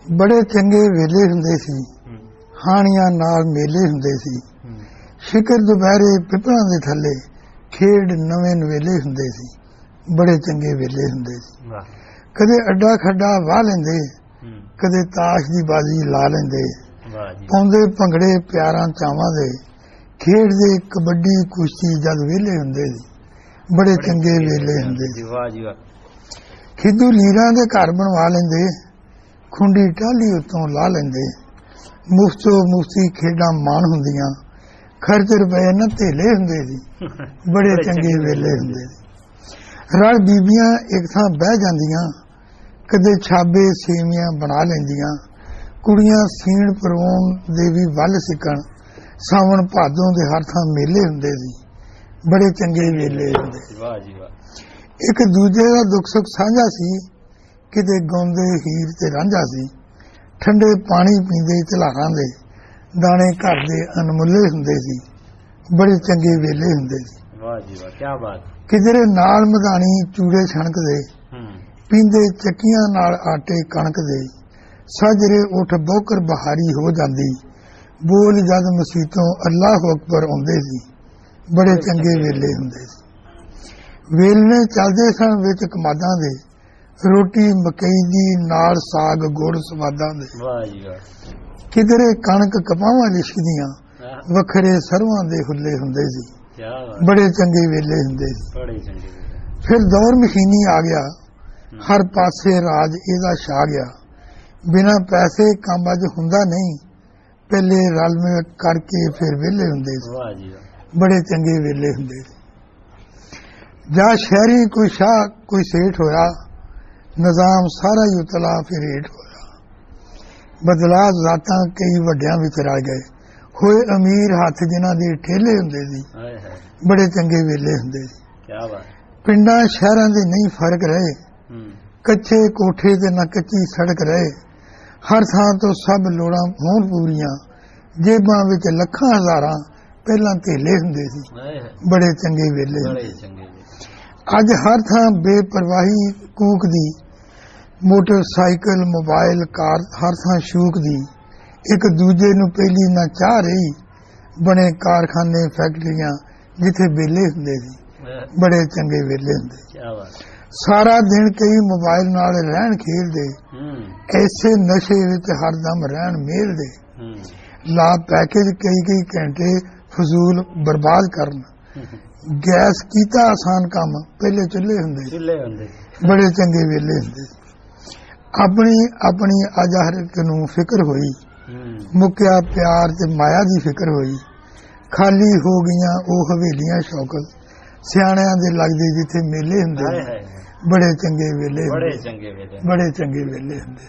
बड़े चंगे वेले हुंदे सी, हाणियां नाल मेले हुंदे सी। शिकर दुपहरे पिपलां दे थल्ले खेड नवें नवेले हुंदे सी। बड़े चंगे वेले हुंदे सी। कदे अड्डा खड्डा वाह लेंदे, कदे ताश दी बाजी ला लेंदे, पाउंदे भंगड़े प्यारां चावां दे, खेडदे कबड्डी कुश्ती जद वेले हुंदे सी। बड़े चंगे वेले हुंदे सी। खिद्दू लीरां दे घर बनवा लेंदे, खुंडी टाली उत्तों ला लेंदे, मुफ्तो मुफ्ती खेडां मान हुंदियां, खर्च रुपए न धेले हुंदे सी। बड़े चंगे वेले हुंदे सी। रल बीबियां एक थां बह जांदियां, कदे छाबे सेवियां बना लेंदियां, कुड़ियां सीण परवाउण दे वी वल सिकण, सावण भादों दे हर थां मेले हुंदे सी। बड़े चंगे वेले हुंदे सी। एक दूजे दा दुख सुख साझा सी, किते गाउंदे हीर ते रांझा सी। ठंडे पानी पींदे झलारां दे, दाणे घर दे अनमुल्ले हुंदे सी। बड़े चंगे वेले हुंदे सी। वाह जी वाह, क्या बात। किधरे नाल मधानी चूड़े छणक दे, पींदे चक्कियां नाल आटे कणक दे, साजरे उठ बौकर बहारी हो जांदी, बोल जद मसीतों अल्लाह अकबर आउंदे सी। बड़े चंगे वेले हुंदे सी। वेलने चलदे सन विच कमादां दे, रोटी मकई दी नाल साग गुड़ स्वादां दे। किधरे कणक कपावां लिशकदियां, वखरे सरवां दे हुल्ले हुंदे सी। बड़े चंगे वेले हुंदे सी। फिर दौर मशीनी आ गया, हर पासे राज इहदा छा गया, बिना पैसे काम अज हुंदा नहीं, पहले रल मिल करके फिर वेले हुंदे सी। बड़े चंगे वेले हुंदे सी। जा शहरी कोई शाह कोई सेठ होया, निजाम सारा ही उतला फिर हेठ होया। बदला जातां कई वड्डियां विच रल गए, होए अमीर हथ जिन्हां दे ठेले हुंदे सी। बड़े चंगे वेले हुंदे सी। पिंडां शहरां दे नहीं फर्क रहे, कच्चे कोठे ते ना कच्ची सड़क रहे, हर थां तो सब लोड़ां होण पूरियां, जेबां विच लखां हज़ारां पहलां धेले हुंदे सी। बड़े चंगे वेले हुंदे सी। अज हर थां बेपरवाही कूक दी, मोटरसाइकिल मोबाइल कार हर थां शूक दी, एक दूजे नूं पहली ना चाह रही, बने कारखाने फैक्ट्रियां जिथे बेले हुंदे सी। बड़े चंगे वेले हुंदे। सारा दिन कई मोबाइल नाल रहन खेलदे, ऐसे नशे विच हरदम रहन मेलदे, ला पैकेज कई घंटे फजूल बर्बाद करन, गैस कीता आसान काम पहले चुल्हे हुंदे। बड़े चंगे वेले हुंदे। अपनी अपनी अज हर इक नूं फिक्र होई, मुक्या प्यार ते माया दी फिक्र होई, खाली हो गईयां ओ हवेलियां शौकत, सियाणियां दे लगदे जिथे मेले हुंदे। बड़े चंगे वेले हुंदे। बड़े चंगे वेले हुंदे।